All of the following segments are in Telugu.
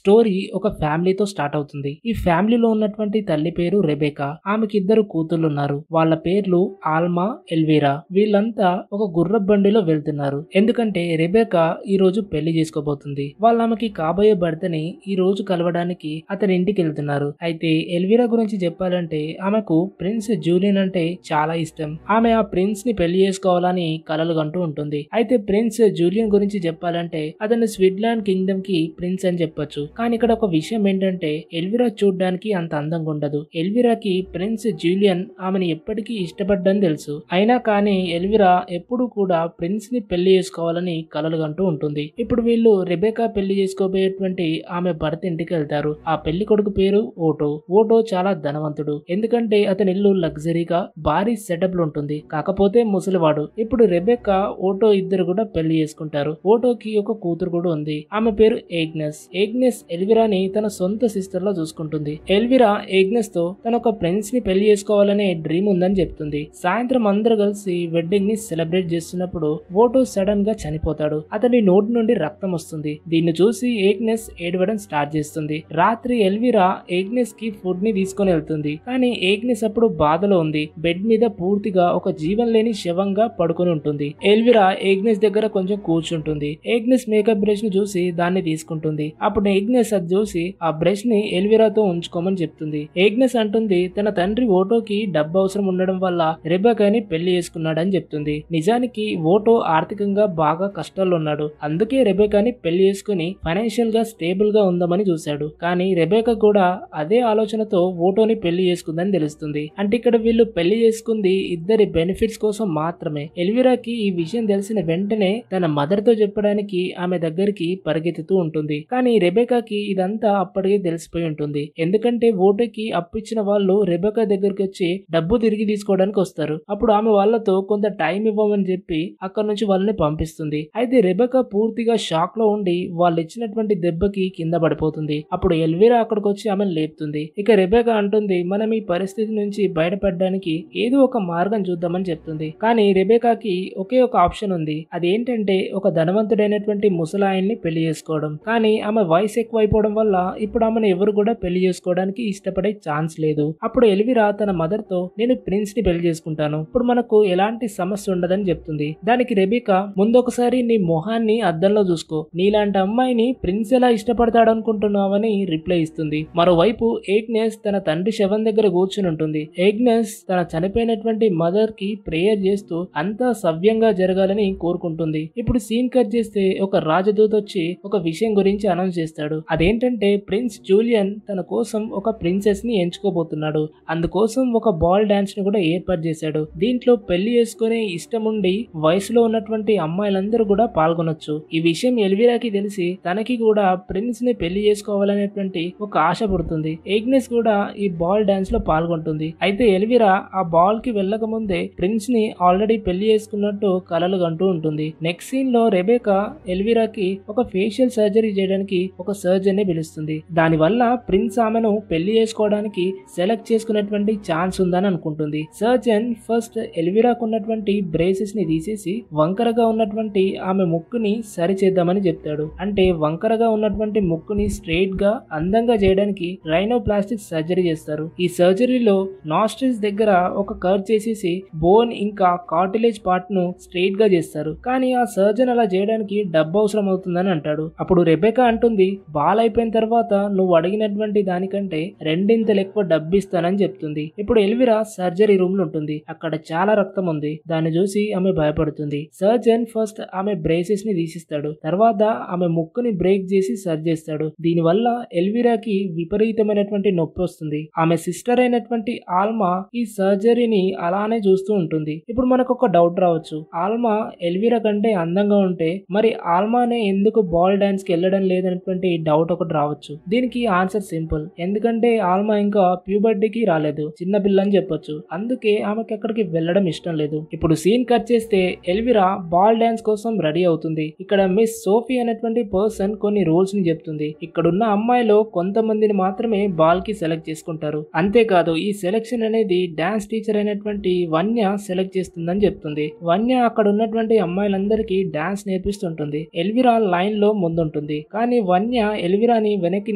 స్టోరీ ఒక ఫ్యామిలీతో స్టార్ట్ అవుతుంది. ఈ ఫ్యామిలీలో ఉన్నటువంటి తల్లి పేరు రెబేకా. ఆమెకి ఇద్దరు కూతుర్లు ఉన్నారు. వాళ్ళ పేర్లు ఆల్మా, ఎల్వీరా. వీళ్ళంతా ఒక గుర్రపు బండిలో వెళ్తున్నారు. ఎందుకంటే రెబేకా ఈ రోజు పెళ్లి చేసుకోబోతుంది. వాళ్ళ ఆమెకి కాబోయే భర్తని ఈ రోజు కలవడానికి అతని ఇంటికి వెళ్తున్నారు. అయితే ఎల్వీరా గురించి చెప్పాలంటే ఆమెకు ప్రిన్స్ జూలియన్ అంటే చాలా ఇష్టం. ఆమె ఆ ప్రిన్స్ ని పెళ్లి చేసుకోవాలని కలలు కంటూ ఉంటుంది. అయితే ప్రిన్స్ జూలియన్ గురించి చెప్పాలంటే అతను స్విట్జర్లాండ్ కింగ్డమ్ కి ప్రిన్స్ అని చెప్పొచ్చు. కానీ ఇక్కడ ఒక విషయం ఏంటంటే ఎల్విరా చూడ్డానికి అంత అందంగా ఉండదు. ఎల్విరాకి ప్రిన్స్ జూలియన్ ఆమెను ఎప్పటికీ ఇష్టపడ్డని తెలుసు. అయినా కానీ ఎల్విరా ఎప్పుడు కూడా ప్రిన్స్ ని పెళ్లి చేసుకోవాలని కలలు కంటూ ఉంటుంది. ఇప్పుడు వీళ్ళు రెబేకా పెళ్లి చేసుకోబోయేటువంటి ఆమె భర్త ఇంటికి వెళ్తారు. ఆ పెళ్లి కొడుకు పేరు ఓటో. ఓటో చాలా ధనవంతుడు. ఎందుకంటే అతని ఇల్లు లగ్జరీగా భారీ సెటప్ లో ఉంటుంది. కాకపోతే ముసలివాడు. ఇప్పుడు రెబేకా ఓటో ఇద్దరు కూడా పెళ్లి చేసుకుంటారు. ఓటోకి ఒక కూతురు కూడా ఉంది. ఆమె పేరు ఏగ్నెస్ ఎల్విరాని తన సొంత సిస్టర్ లా చూసుకుంటుంది. ఎల్విరా ఏగ్నెస్ తో తన ఒక ప్రిన్స్ ని పెళ్లి చేసుకోవాలనే డ్రీమ్ ఉందని చెప్తుంది. సాయంత్రం అందరూ కలిసి వెడ్డింగ్ ని సెలబ్రేట్ చేస్తున్నప్పుడు ఓటో సడన్ గా చనిపోతాడు. అతని నోటి నుండి రక్తం వస్తుంది. దీన్ని చూసి ఏగ్నెస్ ఏడవడం స్టార్ట్ చేస్తుంది. రాత్రి ఎల్విరా ఏగ్నెస్ కి ఫుడ్ ని తీసుకొని వెళ్తుంది. కానీ ఏగ్నెస్ అప్పుడు బాధలో ఉంది. బెడ్ మీద పూర్తిగా ఒక జీవం లేని శవంగా పడుకొని ఉంటుంది. ఎల్విరా ఏగ్నెస్ దగ్గర కొంచెం కూర్చుంటుంది. ఏగ్నెస్ మేకప్ బ్రష్ ని చూసి దాన్ని తీసుకుంటుంది. అప్పుడు ఏగ్నెస్ అది చూసి ఆ బ్రష్ ని ఎల్విరాతో ఉంచుకోమని చెప్తుంది. ఏగ్నెస్ అంటుంది తన తండ్రి ఓటోకి డబ్బు అవసరం ఉండడం వల్ల రెబేకాని పెళ్లి చేసుకున్నాడని చెప్తుంది. నిజానికి ఓటో ఆర్థికంగా బాగా కష్టాల్లో ఉన్నాడు. అందుకే రెబేకాని పెళ్లి చేసుకుని ఫైనాన్షియల్ గా స్టేబుల్ గా ఉందామని చూశాడు. కానీ రెబేకా కూడా అదే ఆలోచనతో ఓటోని పెళ్లి చేసుకుందని తెలుస్తుంది. అంటే ఇక్కడ వీళ్ళు పెళ్లి చేసుకుంది ఇద్దరి బెనిఫిట్స్ కోసం మాత్రమే. ఎల్విరాకి ఈ విషయం తెలిసిన వెంటనే తన మదర్ తో చెప్పడానికి ఆమె దగ్గరికి పరిగెత్తుతూ ఉంటుంది. కానీ రెబేకాకి ఇదంతా అప్పటికే తెలిసిపోయి ఉంటుంది. ఎందుకంటే ఓటోకి అప్పిచ్చిన వాళ్ళు రెబేకా దగ్గరికి వచ్చి డబ్బు తిరిగి తీసుకోవడానికి వస్తారు. అప్పుడు ఆమె వాళ్ళతో కొంత టైం ఇవ్వమని చెప్పి అక్కడ నుంచి వాళ్ళని పంపిస్తుంది. అయితే రెబేకా పూర్తిగా షాక్ లో ఉండి వాళ్ళు ఇచ్చినటువంటి దెబ్బకి కింద పడిపోతుంది. అప్పుడు ఎల్విరా అక్కడికి వచ్చి ఆమెను లేపుతుంది. ఇక రెబేకా అంటుంది మనం ఈ పరిస్థితి నుంచి బయటపడడానికి ఏదో ఒక మార్గం చూద్దామని చెప్తుంది. కానీ రెబేకాకి ఒకే ఒక ఆప్షన్ ఉంది. అదేంటంటే ఒక ధనవంతుడైనటువంటి ముసలాయన్ని పెళ్లి చేసుకోవడం. కానీ ఆమె వయసు ఎక్కువ అయిపోవడం వల్ల ఇప్పుడు ఆమెను ఎవరు కూడా పెళ్లి చేసుకోవడానికి ఇష్టపడే ఛాన్స్ లేదు. అప్పుడు ఎల్విరా తన మదర్ తో నేను ప్రిన్స్ ని పెళ్లి చేసుకుంటాను. ఇప్పుడు మనకు ఎలాంటి సమస్య ఉండదని చెప్తుంది. దానికి రెబేకా ముందొకసారి నీ మొహాన్ని అద్దంలో చూసుకో. నీలాంటి అమ్మాయిని ప్రిన్స్ ఎలా ఇష్టపడతాడనుకుంటున్నావని రిప్లై ఇస్తుంది. మరోవైపు ఏగ్నెస్ తన తండ్రి శవం దగ్గర కూర్చుని ఉంటుంది. ఏగ్నెస్ తన చనిపోయినటువంటి మదర్ కి ప్రేయర్ చేస్తూ అంతా సవ్యంగా జరగాలని కోరుకుంటుంది. ఇప్పుడు సీన్ కట్ చేస్తే ఒక రాజదూత వచ్చి ఒక విషయం గురించి అనౌన్స్ చేస్తాడు. అదేంటంటే ప్రిన్స్ జూలియన్ తన కోసం ఒక ప్రిన్సెస్ ని ఎంచుకోబోతున్నాడు. అందుకోసం ఒక బాల్ డాన్స్ ని కూడా ఏర్పాటు చేశాడు. దీంట్లో పెళ్లి చేసుకునే ఇష్టం ఉండి వయసులో ఉన్నటువంటి అమ్మాయిలందరూ కూడా పాల్గొనొచ్చు. ఈ విషయం ఎల్విరాకి తెలిసి తనకి కూడా ప్రిన్స్ ని పెళ్లి చేసుకోవాలనేటువంటి ఒక ఆశ పుడుతుంది. ఏగ్నెస్ కూడా ఈ బాల్ డాన్స్ లో పాల్గొంటుంది. అయితే ఎల్విరా ఆ బాల్ కి వెళ్ళక ముందే ప్రిన్స్ ని ఆల్రెడీ పెళ్లి చేసుకున్నట్టు కలలు కంటూ ఉంటుంది. నెక్స్ట్ సీన్ లో రెబేకా ఎల్విరాకి ఒక ఫేషియల్ సర్జరీ చేయడానికి ఒక సర్జన్ ని పిలుస్తుంది. దానివల్ల ప్రిన్స్ ఆమెను పెళ్లి చేసుకోవడానికి సెలెక్ట్ చేసుకున్నటువంటి ఛాన్స్ ఉందని అనుకుంటుంది. సర్జన్ ఫస్ట్ ఎల్విరాకు ఉన్నటువంటి బ్రేసెస్ ని తీసేసి వంకరగా ఉన్నటువంటి ఆమె ముక్కుని సరి చేద్దామని చెప్తాడు. అంటే వంకరగా ఉన్నటువంటి ముక్కుని స్ట్రైట్ గా అందంగా చేయడానికి రైనోప్లాస్టిక్ సర్జరీ చేస్తారు. ఈ సర్జరీలో నాస్ట్రిల్స్ దగ్గర ఒక కట్ చేసేసి బోన్ ఇంకా కార్టిలేజ్ పార్ట్ ను స్ట్రైట్ గా చేస్తారు. కానీ ఆ సర్జన్ అలా చేయడానికి డబ్బు అవసరం అవుతుందని అంటాడు. అప్పుడు రెబేకా అంటుంది బాల్ అయిపోయిన తర్వాత నువ్వు అడిగినటువంటి దానికంటే రెండింతలు ఎక్కువ డబ్బు ఇస్తానని చెప్తుంది. ఇప్పుడు ఎల్విరా సర్జరీ రూమ్ లో ఉంటుంది. అక్కడ చాలా రక్తం ఉంది. దాన్ని చూసి ఆమె భయపడుతుంది. సర్జన్ ఫస్ట్ ఆమె బ్రేసెస్ ని తీసిస్తాడు. తర్వాత ఆమె ముక్కుని బ్రేక్ చేసి సర్జ్ చేస్తాడు. దీనివల్ల ఎల్విరాకి విపరీతమైనటువంటి నొప్పి వస్తుంది. ఆమె సిస్టర్ అయినటువంటి ఆల్మా ఈ సర్జరీని అలానే చూస్తూ ఉంటుంది. ఇప్పుడు మనకు ఒక డౌట్ రావచ్చు. ఆల్మా ఎల్విరా కంటే అందంగా ఉంటే మరి ఆల్మానే ఎందుకు బాల్ డాన్స్ కి వెళ్ళడం లేదనేటువంటి డౌట్ ఒకటి రావచ్చు. దీనికి ఆన్సర్ సింపుల్. ఎందుకంటే ఆల్మా ఇంకా ప్యూబర్టీకి రాలేదు, చిన్న పిల్ల అని చెప్పొచ్చు. అందుకే ఆమెకి అక్కడికి వెళ్ళడం ఇష్టం లేదు. ఇప్పుడు సీన్ కట్ చేస్తే ఎల్విరా బాల్ డాన్స్ కోసం రెడీ అవుతుంది. ఇక్కడ మిస్ సోఫీ అనేటువంటి పర్సన్ కొన్ని రూల్స్ ని చెప్తుంది. ఇక్కడున్న అమ్మాయిలో కొంతమందిని మాత్రమే బాల్ కి సెలెక్ట్ చేసుకుంటారు. అంతేకాదు ఈ సెలెక్షన్ అనేది డాన్స్ టీచర్ అయినటువంటి వన్య సెలెక్ట్ చేస్తుందని చెప్తుంది. వన్య అక్కడ ఉన్నటువంటి అమ్మాయిలందరికీ డాన్స్ నేర్పిస్తుంటుంది. ఎల్విరా లైన్ లో ముందుంటుంది. కానీ వన్య ఎల్విరాని వెనక్కి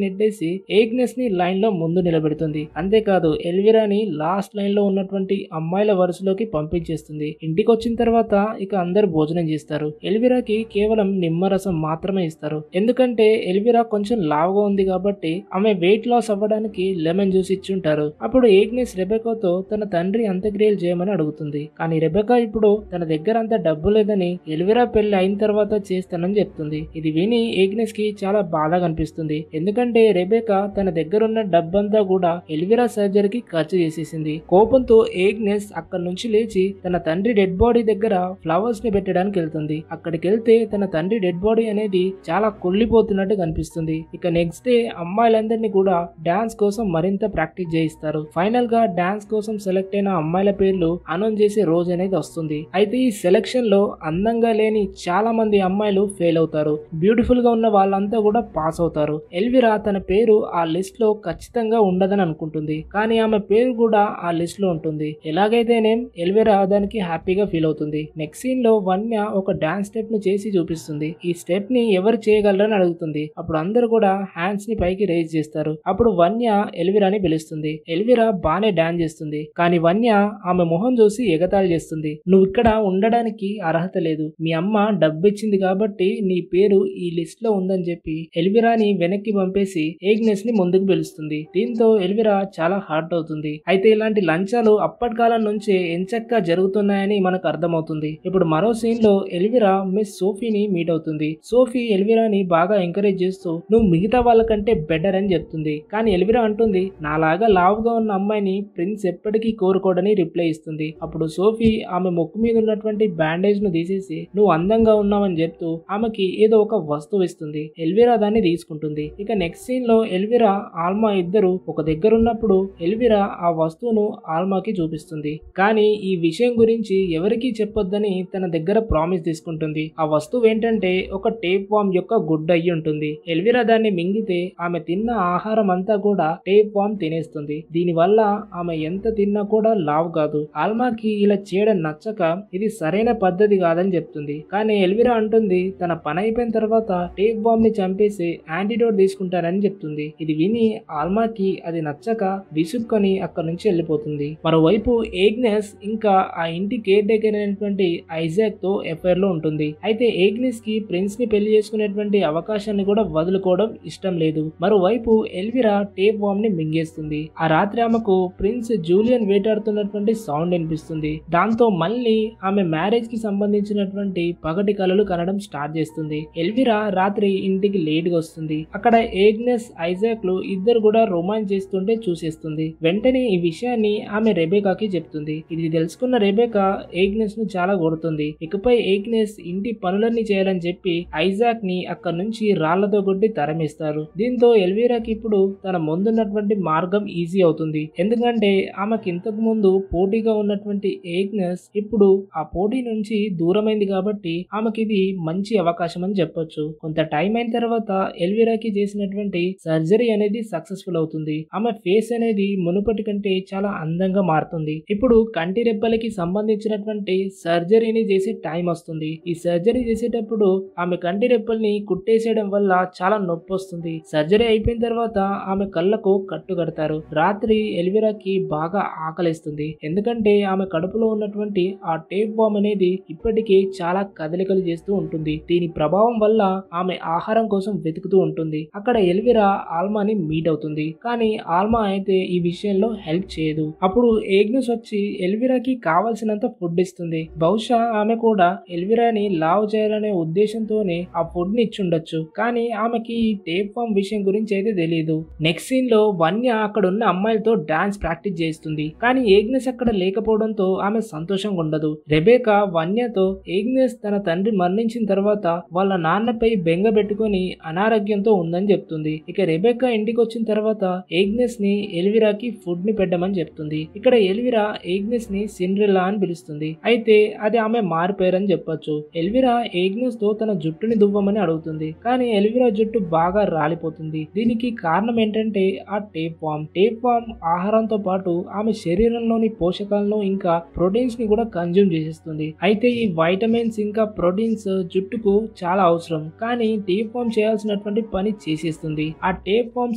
నెట్టేసి ఏగ్నెస్ ని లైన్ లో ముందు నిలబెడుతుంది. అంతేకాదు ఎల్విరాని లాస్ట్ లైన్ లో ఉన్నటువంటి అమ్మాయిల వరుసలోకి పంపించేస్తుంది. ఇంటికి వచ్చిన తర్వాత ఇక అందరు భోజనం చేస్తారు. ఎల్విరాకి కేవలం నిమ్మరసం మాత్రమే ఇస్తారు. ఎందుకంటే ఎల్విరా కొంచెం లావుగా ఉంది కాబట్టి ఆమె వెయిట్ లాస్ అవ్వడానికి లెమన్ జ్యూస్ ఇచ్చుంటారు. అప్పుడు ఏగ్నెస్ రెబెకాతో తన తండ్రి అంత్యక్రియలు చేయమని అడుగుతుంది. కానీ రెబెకా ఇప్పుడు తన దగ్గర అంత డబ్బు లేదని ఎల్విరా పెళ్లి అయిన తర్వాత చేస్తానని చెప్తుంది. ఇది విని ఏగ్నెస్ కి చాలా బాధగా అనిపిస్తుంది. ఎందుకంటే రెబెకా తన దగ్గర ఉన్న డబ్బంతా కూడా ఎల్విరా సర్జరీకి ఖర్చు చేసేసింది. కోపంతో ఏగ్నెస్ అక్కడి నుంచి లేచి తన తండ్రి డెడ్ బాడీ దగ్గర ఫ్లవర్స్ ని పెట్టడానికి వెళ్తుంది. అక్కడికి వెళ్తే తన తండ్రి డెడ్ బాడీ అనేది చాలా కుళ్ళిపోతున్నట్టు కనిపిస్తుంది. ఇక నెక్స్ట్ డే అమ్మాయిలందరినీ కూడా డాన్స్ కోసం మరింత ప్రాక్టీస్ చేయిస్తారు. ఫైనల్ గా డాన్స్ కోసం సెలెక్ట్ అయిన అమ్మాయిల పేర్లు అనౌన్స్ చేసే రోజు అనేది వస్తుంది. అయితే ఈ సెలక్షన్ లో అందంగా లేని చాలా మంది అమ్మాయిలు ఫెయిల్ అవుతారు. బ్యూటిఫుల్ గా ఉన్న వాళ్ళంతా కూడా పాస్ అవుతారు. ఎల్విరా తన పేరు ఆ లిస్ట్ లో ఖచ్చితంగా ఉండదని అనుకుంటుంది. కానీ ఆమె పేరు కూడా ఆ లిస్ట్ లో ఉంటుంది. ఎలాగైతేనేం ఎల్విరా దానికి హ్యాపీగా ఫీల్ అవుతుంది. నెక్స్ట్ సీన్ లో వన్య ఒక డాన్స్ స్టెప్ ను చేసి చూపిస్తుంది. ఈ స్టెప్ ని ఎవరు చేయగలరని అడుగుతుంది. అప్పుడు అందరు కూడా హ్యాండ్స్ ని పైకి రేజ్ చేస్తారు. అప్పుడు వన్య ఎల్విరాని పిలుస్తుంది. ఎల్విరా బానే డాన్స్ చేస్తుంది. కానీ వన్య ఆమె మొహం చూసి ఎగతాళి చేస్తుంది. నువ్వు ఇక్కడ ఉండడానికి అర్హత లేదు. మీ అమ్మ డబ్బు ఇచ్చింది కాబట్టి నీ పేరు ఈ లిస్ట్ లో ఉందని చెప్పి ఎల్విరాని వెనక్కి పంపేసి ఏగ్నెస్ ని ముందుకు పిలుస్తుంది. దీంతో ఎల్విరా చాలా హర్ట్ అవుతుంది. అయితే ఇలాంటి లంచాలు అప్పటి కాలం నుంచే ఎంచక్కా జరుగుతున్నాయని మనకు అర్థమవుతుంది. ఇప్పుడు మరో సీన్ లో ఎల్విరా మిస్ సోఫీని మీట్ అవుతుంది. సోఫీ ఎల్విరాని బాగా ఎంకరేజ్ చేస్తూ నువ్వు మిగతా వాళ్ళకంటే బెటర్ అని చెప్తుంది. కానీ ఎల్విరా అంటుంది నాలాగా లావుగా ఉన్న అమ్మాయిని ప్రిన్స్ ఎప్పటికీ కోరుకోడని రిప్లై ఇస్తుంది. అప్పుడు సోఫీ ఆమె ముక్కు మీద ఉన్నటువంటి బ్యాండేజ్ ను తీసేసి నువ్వు అందంగా ఉన్నావని చెప్తూ ఆమెకి ఏదో ఒక వస్తువు ఇస్తుంది. ఎల్విరా దాన్ని తీసుకుంటుంది. ఇక నెక్స్ట్ సీన్ లో ఎల్విరా ఆల్మా ఇద్దరు ఒక దగ్గర ఉన్నప్పుడు ఎల్విరా ఆ వస్తువును ఆల్మాకి చూపిస్తుంది. కానీ ఈ విషయం గురించి ఎవరికీ చెప్పొద్దని తన దగ్గర ప్రామిస్ తీసుకుంటుంది. ఆ వస్తువు ఏంటంటే ఒక టేప్ వామ్ యొక్క గుడ్డ అయ్యి ఉంటుంది. ఎల్విరా దాన్ని మింగితే ఆమె తిన్న ఆహారం అంతా కూడా టేప్ వామ్ తినేస్తుంది. దీనివల్ల ఆమె ఎంత తిన్నా కూడా లావు కాదు. ఆల్మాకి ఇలా చేయడం నచ్చక ఇది సరైన పద్ధతి కాదని చెప్తుంది. కానీ ఎల్విరా అంటుంది తన పని అయిపోయిన తర్వాత టేప్ వామ్ ని చంపేసి యాంటీడోట్ తీసుకుంటానని చెప్తుంది. ఇది విని ఆల్మాకి అది నచ్చక విసుక్కొని అక్కడి నుంచి వెళ్ళిపోతుంది. మరోవైపు ఏగ్నెస్ ఇంకా ఆ ఇంటి కేర్ టేకర్ అయినటువంటి ఐజాక్ తో ఎఫైర్ లో ఉంటుంది. అయితే ఏగ్నెస్ కి ప్రిన్స్ ని పెళ్లి చేసుకునేటువంటి అవకాశాన్ని కూడా వదులుకోవడం ఇష్టం లేదు. మరోవైపు ఎల్విరా టేప్ వామ్ ని మింగేస్తుంది. ఆ రాత్రి ఆమెకు ప్రిన్స్ జూలియన్ వేటాడుతున్నటువంటి సౌండ్ వినిపిస్తుంది. దాంతో మళ్ళీ ఆమె మ్యారేజ్ కి సంబంధించినటువంటి పగటి కలలు కనడం స్టార్ట్ చేస్తుంది. ఎల్విరా రాత్రి ఇంటికి లేట్ గా వస్తుంది. అక్కడ ఏగ్నెస్ ఐజాక్ లు ఇద్దరు కూడా రొమాన్స్ చేస్తుంటే చూసేస్తుంది. వెంటనే ఈ విషయాన్ని ఆమె రెబెకాకి చెప్తుంది. ఇది తెలుసుకున్న రెబెకా ఏగ్నెస్ ను చాలా కొడుతుంది. ఇకపై ఏగ్నెస్ ఇంటి పనులన్నీ చేయాలని చెప్పి ఐజాక్ ని అక్కడి నుంచి రాళ్లతో కొట్టి తరమేస్తారు. దీంతో ఎల్విరాకి ఇప్పుడు తన ముందున్నటువంటి మార్గం ఈజీ అవుతుంది. ఎందుకంటే ఆమెకి ఇంతకు ముందు పోటీగా ఉన్నటువంటి ఏగ్నెస్ ఇప్పుడు ఆ పోటీ నుంచి దూరమైంది కాబట్టి ఆమెకి ఇది మంచి అవకాశం అని చెప్పొచ్చు. కొంత టైం అయిన తర్వాత ఎల్విరాకి చేసినటువంటి సర్జరీ అనేది సక్సెస్ఫుల్ అవుతుంది. ఆమె ఫేస్ అనేది మునుపటి కంటే చాలా అందంగా మారుతుంది. ఇప్పుడు కంటి రెప్పలకి సంబంధించినటువంటి సర్జరీని చేసే టైం వస్తుంది. ఈ సర్జరీ చేసేటప్పుడు ఆమె కంటి రెప్పల్ని కుట్టేసేయడం వల్ల చాలా నొప్పి వస్తుంది. సర్జరీ అయిపోయిన తర్వాత ఆమె కళ్ళకు కట్టు కడతారు. రాత్రి ఎల్విరాకి బాగా ఆకలిస్తుంది. ఎందుకంటే ఆమె కడుపులో ఉన్నటువంటి ఆ టేప్ వామ్ అనేది ఇప్పటికీ చాలా కదలికలు చేస్తూ ఉంటుంది. దీని ప్రభావం వల్ల ఆమె ఆహారం కోసం వెతుకుతూ ఉంటుంది. అక్కడ ఎల్విరా ఆల్మాని మీట్ అవుతుంది. కానీ ఆల్మా అయితే ఈ విషయంలో హెల్ప్ చేయదు. అప్పుడు ఏగ్నెస్ వచ్చి ఎల్విరాకి కావాల్సినంత ఫుడ్ ఇస్తుంది. బహుశా ఆమె కూడా ఎల్విరాని లావ్ చేయాలనే ఉద్దేశంతోనే ఆ ఫుడ్ ని ఇచ్చుండొచ్చు. కానీ ఆమెకి ఈ టేప్ వామ్ విషయం గురించి అయితే తెలియదు. నెక్స్ట్ సీన్ లో వన్య అక్కడ ఉన్న అమ్మాయిలతో డాన్స్ ప్రాక్టీస్ చేస్తుంది. కానీ ఏగ్నెస్ అక్కడ లేకపోవడంతో ఆమె సంతోషంగా ఉండదు. రెబెకా వన్యతో ఏగ్నెస్ తన తండ్రి మరణించిన తర్వాత వాళ్ళ నాన్నపై బెంగ పెట్టుకుని అనారోగ్యంతో ఉందని చెప్తుంది. ఇక రెబెకా ఇంటికి వచ్చిన తర్వాత ఏగ్నెస్ ని ఎల్విరాకి ఫుడ్ ని పెట్టమని చెప్తుంది. ఇక్కడ ఎల్విరా ఏగ్నెస్ ని సిండ్రెల్లా అని పిలుస్తుంది. అయితే అది ఆమె మారిపోయారని చెప్పొచ్చు. ఎల్విరా ఏగ్నెస్ తో తన జుట్టుని దువ్వమని అడుగుతుంది. కానీ ఎల్విరా జుట్టు బాగా రాలిపోతుంది. దీనికి కారణం ఏంటంటే ఆ టేప్ వామ్. టేప్ వామ్ ఆహారంతో పాటు ఆమె శరీరంలోని పోషకాలను ఇంకా ప్రోటీన్స్ ని కూడా కన్జ్యూమ్ చేసేస్తుంది. అయితే ఈ వైటమిన్స్ ఇంకా ప్రోటీన్స్ జుట్టుకు చాలా అవసరం. కానీ టేప్ వామ్ చేయాల్సినటువంటి చేయాల్సినటువంటి పని చేసేస్తుంది. ఆ టేప్ వామ్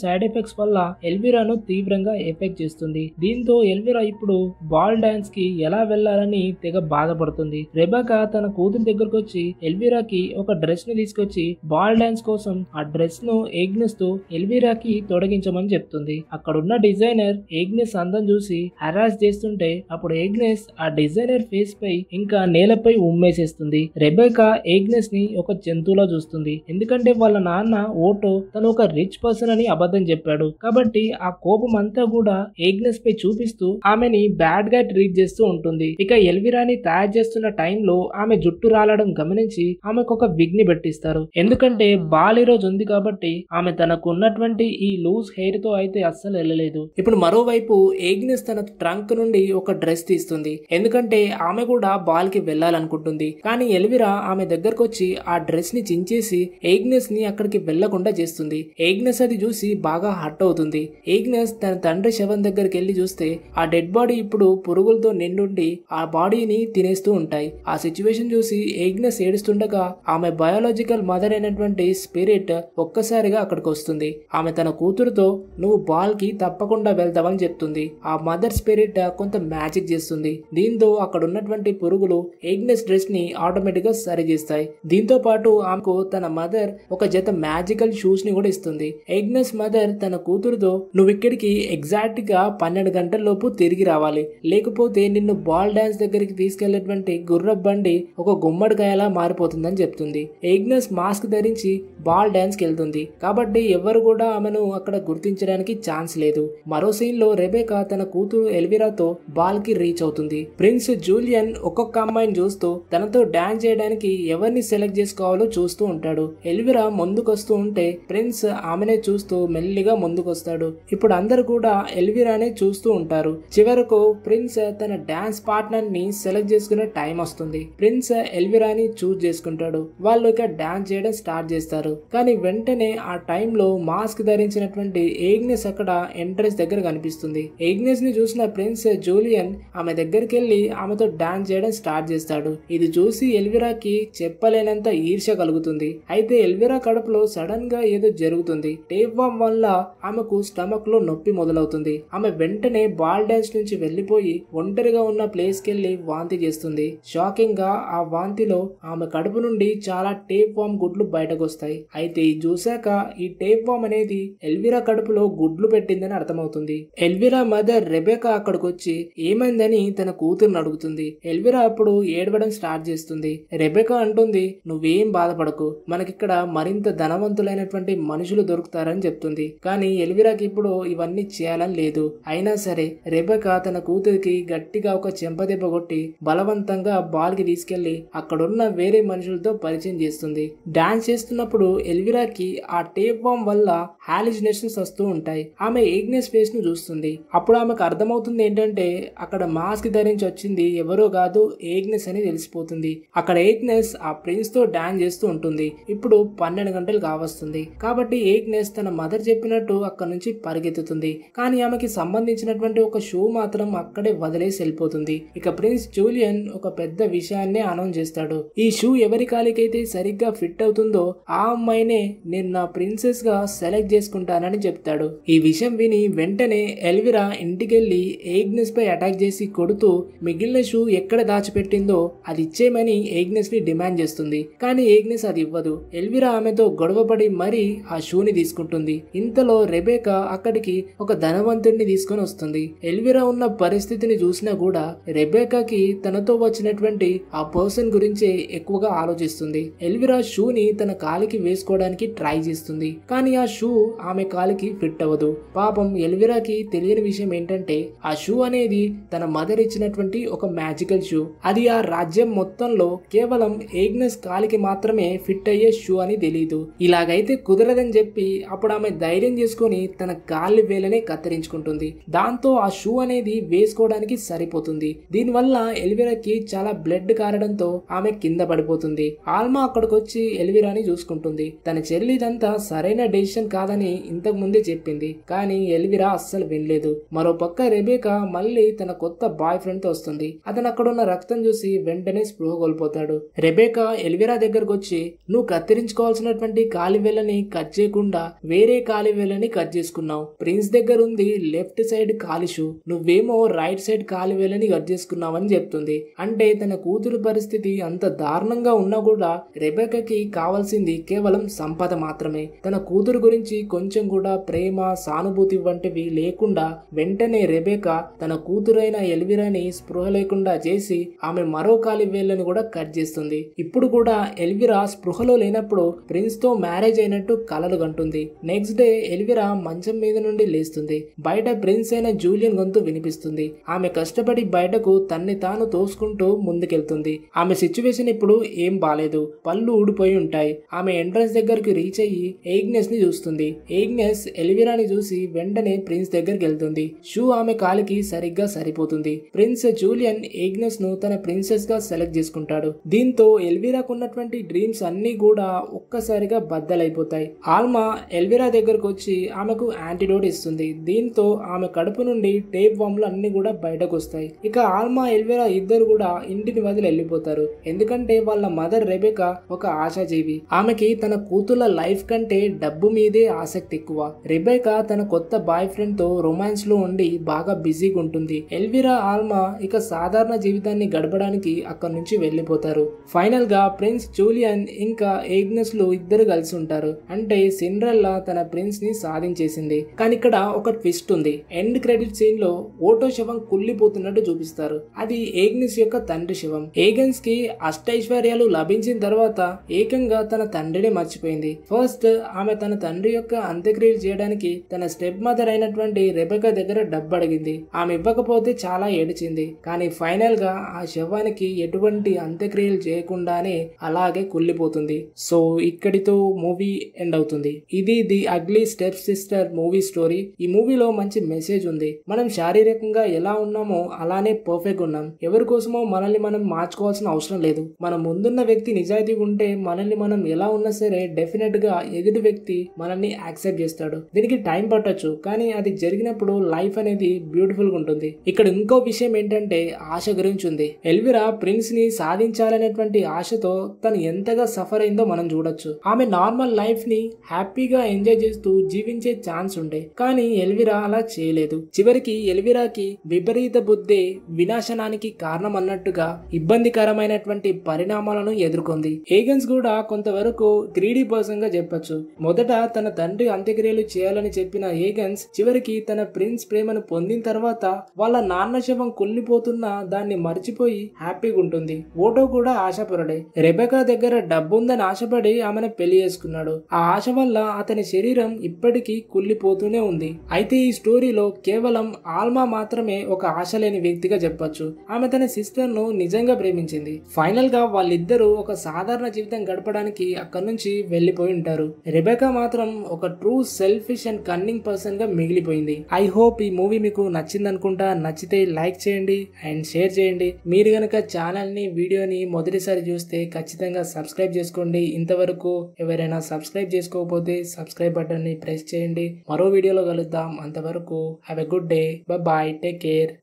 సైడ్ ఎఫెక్ట్స్ వల్ల ఎల్విరాను తీవ్రంగా ఎఫెక్ట్ చేస్తుంది. దీంతో ఎల్విరా ఇప్పుడు బాల్ డాన్స్ కి ఎలా వెళ్లాలని తెగ బాధపడుతుంది. రెబెకా తన కూతురు దగ్గరకు వచ్చి ఎల్విరాకి ఒక డ్రెస్ ని తీసుకొచ్చి బాల్ డాన్స్ కోసం ఆ డ్రెస్ ను ఏగ్నెస్ తో ఎల్విరాకి తొడిగించమని చెప్తుంది. అక్కడున్న డిజైనర్ ఏగ్నెస్ అందం చూసి హరాస్ చేస్తుంటే అప్పుడు ఏగ్నెస్ ఆ డిజైనర్ ఫేస్ పై ఇంకా నేలపై ఉమ్మేసేస్తుంది. రెబెకా ఏగ్నెస్ ని ఒక జంతువులా చూస్తుంది. ఎందుకంటే వాళ్ళ నాన్న ఓటో తను ఒక రిచ్ పర్సన్ అని అబద్ధం చెప్పాడు కాబట్టి ఆ కోపం అంతా కూడా ఏగ్నెస్ పై చూపిస్తూ ఆమెని బ్యాడ్ గా ట్రీట్ చేస్తూ ఉంటుంది. ఇక ఎల్విరాని తయారు చేస్తున్న టైంలో ఆమె జుట్టు రాలడం గమనించి ఆమెకు ఒక విగ్ ని పెట్టిస్తారు. ఎందుకంటే బాల్ ఈ రోజు ఉంది కాబట్టి ఆమె తనకు ఉన్నటువంటి ఈ లూజ్ హెయిర్ తో అయితే అస్సలు వెళ్ళలేదు. ఇప్పుడు మరోవైపు ఏగ్నెస్ తన ట్రంక్ నుండి ఒక డ్రెస్ తీస్తుంది. ఎందుకంటే ఆమె కూడా బాల్ కి వెళ్లాలనుకుంటుంది. కానీ ఎల్విరా ఆమె దగ్గరకు వచ్చి ఆ డ్రెస్ ని చించేసి ఏగ్నెస్ ని అక్కడికి వెళ్లకుండా చేస్తుంది. ఏగ్నెస్ అది చూసి బాగా హర్ట్ అవుతుంది. ఏగ్నెస్ తన తండ్రి శవం దగ్గరికి వెళ్లి చూస్తే ఆ డెడ్ బాడీ ఇప్పుడు పురుగులతో నిండుండి ఆ బాడీని తినేస్తూ ఉంటాయి. ఆ సిచ్యువేషన్ చూసి ఏగ్నెస్ ఏడుస్తుండగా ఆమె బయాలజికల్ మదర్ అయినటువంటి స్పిరిట్ ఒక్కసారిగా అక్కడికి వస్తుంది. ఆమె తన కూతురుతో నువ్వు బాల్ కి తప్పకుండా వెళ్తావని చెప్తుంది. ఆ మదర్ స్పిరిట్ కొంత మ్యాజిక్ చేస్తుంది. దీంతో అక్కడ ఉన్నటువంటి పురుగులు ఏగ్నెస్ డ్రెస్ ని ఆటోమేటిక్ గా సరి చేస్తాయి. దీంతో పాటు ఆమెకు తన మదర్ ఒక జత మ్యాజికల్ షూస్ ని కూడా ఇస్తుంది. ఏగ్నెస్ మదర్ తన కూతురుతో నువ్వు ఇక్కడికి ఎగ్జాక్ట్ గా 12 గంటల లోపు తిరిగి రావాలి, లేకపోతే నిన్ను బాల్ డాన్స్ దగ్గరికి తీసుకెళ్లేటువంటి గుర్ర బండి ఒక గుమ్మడికాయలా మారిపోతుందని చెప్తుంది. ఏగ్నెస్ మాస్క్ ధరించి బాల్ డాన్స్ కి వెళ్తుంది కాబట్టి ఎవరు కూడా ఆమెను అక్కడ గుర్తించడానికి ఛాన్స్ లేదు. మరో సీన్ లో రెబెకా తన కూతురు ఎల్విరాతో బాల్ కి రీచ్ అవుతుంది. ప్రిన్స్ జూలియన్ ఒక్కొక్క అమ్మాయిని చూస్తూ తనతో డాన్స్ చేయడానికి ఎవరిని సెలెక్ట్ చేసుకోవాలో చూస్తూ ఉంటాడు. ఎల్విరా ముందుకొస్తూ ఉంటే ప్రిన్స్ ఆమెనే చూస్తూ మెల్లిగా ముందుకొస్తాడు. ఇప్పుడు అందరు కూడా ఎల్విరానే చూస్తూ ఉంటారు. చివరకు ప్రిన్స్ తన డాన్స్ పార్ట్నర్ ని సెలెక్ట్ చేసుకునే టైం వస్తుంది. ప్రిన్స్ ఎల్విరాని చూస్ చేసుకుంటాడు. వాళ్ళు ఇక డాన్స్ చేయడం స్టార్ట్ చేస్తారు. కానీ వెంటనే ఆ టైంలో మాస్క్ ధరించినటువంటి ఏగ్నెస్ అక్కడ ఎంట్రెన్స్ దగ్గర కనిపిస్తుంది. ఏగ్నెస్ ని చూసిన ప్రిన్స్ జూలియన్ ఆమె దగ్గరికి వెళ్లి ఆమెతో డాన్స్ చేయడం స్టార్ట్ చేస్తాడు. ఇది చూసి ఎల్విరాకి చెప్పలేనంత ఈర్ష్య కలుగుతుంది. అయితే ఎల్విరా కడుపులో సడన్ గా ఏదో జరుగుతుంది. టేప్ వామ్ వల్ల ఆమెకు స్టమక్ లో నొప్పి మొదలవుతుంది. ఆమె వెంటనే బాల్ డాన్స్ నుంచి వెళ్లిపోయి ఒంటరిగా ఉన్న ప్లేస్ కెళ్లి వాంతి చేస్తుంది. షాకింగ్ గా ఆ వాంతిలో ఆమె కడుపు నుండి చాలా టేప్ వామ్ గుడ్లు బయటకు వస్తాయి. అయితే ఇది చూశాక ఈ టేప్ వామ్ అనేది ఎల్విరా కడుపులో గుడ్లు పెట్టిందని అర్థమవుతుంది. ఎల్విరా మదర్ రెబెకా అక్కడికి వచ్చి ఏమైందని తన కూతురుని అడుగుతుంది. ఎల్విరా అప్పుడు ఏడవడం స్టార్ట్ చేస్తుంది. రెబెకా అంటుంది నువ్వేం బాధపడకు, మనకిక్కడ మరింత ధనవంతులైనటువంటి మనుషులు దొరుకుతారని చెప్తుంది. కానీ ఎల్విరాకి ఇప్పుడు ఇవన్నీ చేయాలని లేదు. అయినా సరే రెబెకా తన కూతురికి గట్టిగా ఒక చెంపదెబ్బ కొట్టి బలవంతంగా బాల్ కి తీసుకెళ్లి అక్కడున్న వేరే మనుషులతో పరిచయం చేస్తుంది. డాన్స్ చేస్తున్నప్పుడు ఎల్విరాకి ఆ టేప్ వామ్ వల్ల హాలిజినేషన్స్ వస్తూ ఉంటాయి. ఆమె ఏగ్నెస్ ఫేస్ ను చూస్తుంది. అప్పుడు ఆమెకు అర్థమవుతుంది ఏంటంటే అక్కడ మాస్క్ ధరించి వచ్చింది ఎవరో కాదు ఏగ్నెస్ అని తెలిసిపోతుంది. అక్కడ ఏగ్నెస్ ఆ ప్రిన్స్ తో డాన్స్ చేస్తూ ఉంటుంది. ఇప్పుడు 12 గంటలు కావస్తుంది కాబట్టి ఏగ్నెస్ తన మదర్ చెప్పినట్టు అక్కడ నుంచి పరిగెత్తుతుంది. కానీ ఆమెకి సంబంధించినటువంటి ఒక షూ మాత్రం అక్కడే వదిలేసి వెళ్ళిపోతుంది. ఇక ప్రిన్స్ జూలియన్ ఒక పెద్ద విషయాన్ని అనౌన్స్ చేస్తాడు. ఈ షూ ఎవరి కాలికైతే సరిగ్గా ఫిట్ అవుతుందో ఆ అమ్మాయినే నేను నా ప్రిన్సెస్ గా సెలెక్ట్ చేసుకుంటానని చెప్తాడు. ఈ విషయం విని వెంటనే ఎల్విరా ఇంటికెళ్లి ఏగ్నెస్ పై అటాక్ చేసి కొడుతూ మిగిలిన షూ ఎక్కడ దాచిపెట్టిందో అది ఇచ్చేయమని ఏగ్నెస్ ని డిమాండ్ చేస్తుంది. కానీ ఏగ్నెస్ అది ఇవ్వదు. ఎల్విరా ఆమెతో గొడవపడి మరీ ఆ షూని తీసుకుంటుంది. ఇంతలో రెబెకా అక్కడికి ఒక ధనవంతుడిని తీసుకొని వస్తుంది. ఎల్విరా ఉన్న పరిస్థితిని చూసినా కూడా రెబెకాకి తనతో వచ్చినటువంటి ఆ పర్సన్ గురించే ఎక్కువగా ఆలోచిస్తుంది. ఎల్విరా షూని తన కాలికి వేసుకోవడానికి ట్రై చేస్తుంది. కానీ ఆ షూ ఆమె కాలికి ఫిట్ అవ్వదు. పాపం ఎల్విరాకి తెలియని విషయం ఏంటంటే ఆ షూ అనేది తన మదర్ ఇచ్చినటువంటి ఒక మ్యాజికల్ షూ. అది ఆ రాజ్యం మొత్తంలో కేవలం ఏగ్నెస్ కాలికి మాత్రమే ఫిట్ అయ్యే షూ అని తెలియదు. ఇలాగైతే కుదరదని చెప్పి అప్పుడు ఆమె ధైర్యం చేసుకుని తన కాలి వేలనే కత్తిరించుకుంటుంది. దాంతో ఆ షూ అనేది వేసుకోవడానికి సరిపోతుంది. దీనివల్ల ఎల్విరాకి చాలా బ్లడ్ కారడంతో ఆమె కింద పడిపోతుంది. ఆల్మా అక్కడికి వచ్చి ఎల్విరాని చూసుకుంటుంది. తన చెల్లి ఇదంతా సరైన డెసిషన్ కాదని ఇంతకు ముందే చెప్పింది. కానీ ఎల్విరా అస్సలు వినలేదు. మరో పక్క రెబెకా మళ్ళీ తన కొత్త బాయ్ ఫ్రెండ్ తో వస్తుంది. అతను అక్కడున్న రక్తం చూసి వెంటనే స్పృహ కోల్పోతాడు. రెబెకా ఎల్విరా దగ్గరకు వచ్చి నువ్వు కత్తిరించుకోవాల్సినటువంటి కాలి వేళ్ళని కట్ చేయకుండా వేరే కాలి వేళ్ళని కట్ చేసుకున్నావు. ప్రిన్స్ దగ్గర ఉంది లెఫ్ట్ సైడ్ కాలి షూ, నువ్వేమో రైట్ సైడ్ కాలి వేళ్ళని కట్ చేసుకున్నావు అని చెప్తుంది. అంటే తన కూతురు పరిస్థితి అంత దారుణంగా ఉన్నా కూడా రెబెకాకి కావాల్సింది కేవలం సంపద మాత్రమే. తన కూతురు గురించి కొంచెం కూడా ప్రేమ సానుభూతి వంటివి లేకుండా వెంటనే రెబెకా తన కూతురైన ఎల్విరాని స్పృహ లేకుండా చేసి ఆమె మరో కాలి వేళ్ళని కూడా కట్ చేస్తుంది. ఇప్పుడు కూడా ఎల్విరా స్పృహలో లేనప్పుడు ప్రిన్స్ తో మ్యారేజ్ అయినట్టు కలలు కంటుంది. నెక్స్ట్ డే ఎల్విరా మంచం మీద నుండి లేస్తుంది. బయట ప్రిన్స్ అయిన జూలియన్ గొంతు వినిపిస్తుంది. ఆమె కష్టపడి బయటకు తన్ని తాను తోసుకుంటూ ముందుకెళ్తుంది. ఆమె సిచ్యువేషన్ ఇప్పుడు ఏం బాలేదు, పళ్ళు ఊడిపోయి ఉంటాయి. ఆమె ఎంట్రన్స్ దగ్గరికి రీచ్ అయ్యి ఏగ్నెస్ ని చూస్తుంది. ఏగ్నెస్ ఎల్విరాని చూసి వెంటనే ప్రిన్స్ దగ్గరికి వెళ్తుంది. షూ ఆమె కాలికి సరిగ్గా సరిపోతుంది. ప్రిన్స్ జూలియన్ ఏగ్నెస్ ను తన ప్రిన్సెస్ గా సెలెక్ట్ చేసుకుంటాడు. దీంతో ఎల్విరాకు ఉన్నటువంటి డ్రీమ్స్ అన్ని కూడా ఒక్కసారిగా బద్దలైపోతాయి. ఆల్మా ఎల్విరా దగ్గరకు వచ్చి ఆమెకు యాంటీడోట్ ఇస్తుంది. దీంతో ఆమె కడుపు నుండి టేప్ వామ్లు అన్ని కూడా బయటకు వస్తాయి. ఇక ఆల్మా ఎల్విరా ఇద్దరు కూడా ఇంటిని వదిలి వెళ్ళిపోతారు. ఎందుకంటే వాళ్ళ మదర్ రెబెకా ఒక ఆశాజీవి. ఆమెకి తన కూతుళ్ళ లైఫ్ కంటే డబ్బు మీదే ఆసక్తి ఎక్కువ. రెబెకా తన కొత్త బాయ్ ఫ్రెండ్ తో రొమాన్స్ లో ఉండి బాగా బిజీగా ఉంటుంది. ఎల్విరా ఆల్మా ఇక సాధారణ జీవితాన్ని గడపడానికి అక్కడి నుంచి వెళ్లిపోతారు. ఫైనల్ గా ప్రిన్స్ జూలియన్ ఇంకా ఏగ్నెస్ లు ఇద్దరు కలిసి ఉంటారు. అంటే సిండ్రెల్లా తన ప్రిన్స్ ని సాధించేసింది. కానీ ఇక్కడ ఒక ట్విస్ట్ ఉంది. ఎండ్ క్రెడిట్ సీన్ లో ఓటో శవం కుళ్ళిపోతున్నట్టు చూపిస్తారు. అది ఏగ్నెస్ యొక్క తండ్రి శవం. ఏగన్స్ కి అష్టైశ్వర్యాలు లభించిన తర్వాత ఏకంగా తన తండ్రిని మర్చిపోయింది. ఫస్ట్ ఆమె తన తండ్రి యొక్క అంత్యక్రియలు చేయడానికి తన స్టెప్ మదర్ అయినటువంటి రెబెకా దగ్గర డబ్బు అడిగింది. ఆమె ఇవ్వకపోతే చాలా ఏడిచింది. కానీ ఫైనల్ గా ఆ శవానికి ఎటువంటి అంత్యక్రియలు చేయకుండానే అలాగే కుళ్ళిపోతుంది. సో ఇక్కడితో మూవీ ఎండ్ అవుతుంది. ఇది the ugly step sister movie story. ఈ మూవీలో మంచి మెసేజ్ ఉంది. మనం శారీరకంగా ఎలా ఉన్నామో అలానే పర్ఫెక్ట్ ఉన్నాం. ఎవరి కోసమో మనల్ని మనం మార్చుకోవాల్సిన అవసరం లేదు. మన ముందున్న వ్యక్తి నిజాయితీగా ఉంటే మనల్ని మనం ఎలా ఉన్నా సరే డెఫినెట్ గా ఎదుటి వ్యక్తి మనల్ని యాక్సెప్ట్ చేస్తాడు. దీనికి టైం పట్టొచ్చు, కానీ అది జరిగినప్పుడు లైఫ్ అనేది బ్యూటిఫుల్ గా ఉంటుంది. ఇక్కడ ఇంకో విషయం ఏంటంటే ఆశ గురించి ఉంది. ఎల్విరా ప్రిన్స్ ని సాధించాలనేటువంటి ఆశతో తను ఎంతగా సఫర్ అయిందో మనం చూడొచ్చు. ఆమె నార్మల్ లైఫ్ ని హ్యాపీగా ఎంజాయ్ చేస్తూ జీవించే ఛాన్స్ ఉండే, కానీ ఎల్విరా అలా చేయలేదు. చివరికి ఎల్విరాకి విపరీత బుద్ధి వినాశనానికి కారణం అన్నట్టుగా ఇబ్బందికరమైనటువంటి పరిణామాలను ఎదుర్కొంది. ఏగన్స్ కూడా కొంతవరకు 3D పర్సన్ గా చెప్పొచ్చు. మొదట తన తండ్రి అంత్యక్రియలు చేయాలని చెప్పిన ఏగన్స్ చివరికి తన ప్రిన్స్ ప్రేమను పొందిన తర్వాత వాళ్ళ నాన్న శవం కుళ్ళిపోతున్నా దాన్ని మర్చిపోయి హ్యాపీగా ఉంటుంది. ఓటో కూడా ఆశపరుడే. రెబెకా దగ్గర డబ్బుందని ఆశపడి ఆమెను పెళ్లి చేసుకున్నాడు. ఆ ఆశ వల్ల అతని శరీరం ఇప్పటికీ కుళ్ళిపోతూనే ఉంది. అయితే ఈ స్టోరీలో కేవలం ఆల్మా మాత్రమే ఒక ఆశ లేని వ్యక్తిగా చెప్పొచ్చు. ఆమె తన సిస్టర్ ను నిజంగా ప్రేమించింది. ఫైనల్ గా వాళ్ళిద్దరూ ఒక సాధారణ జీవితం గడపడానికి అక్కడి నుంచి వెళ్లిపోయి ఉంటారు. రెబెకా మాత్రం ఒక true selfish and cunning person గా మిగిలిపోయింది. ఐ హోప్ ఈ మూవీ మీకు నచ్చింది అనుకుంటా. నచ్చితే లైక్ చేయండి అండ్ షేర్ చేయండి. మీరు గనక ఛానల్ ని వీడియోని మొదటిసారి చూస్తే ఖచ్చితంగా సబ్స్క్రైబ్ చేసుకోండి. ఇంతవరకు ఎవరైనా సబ్స్క్రైబ్ చేసుకోకపోతే సబ్స్క్రైబ్ బటన్ ని ప్రెస్ చేయండి. మరో వీడియోలో కలుద్దాం. అంతవరకు have a good day. Bye bye. Take care.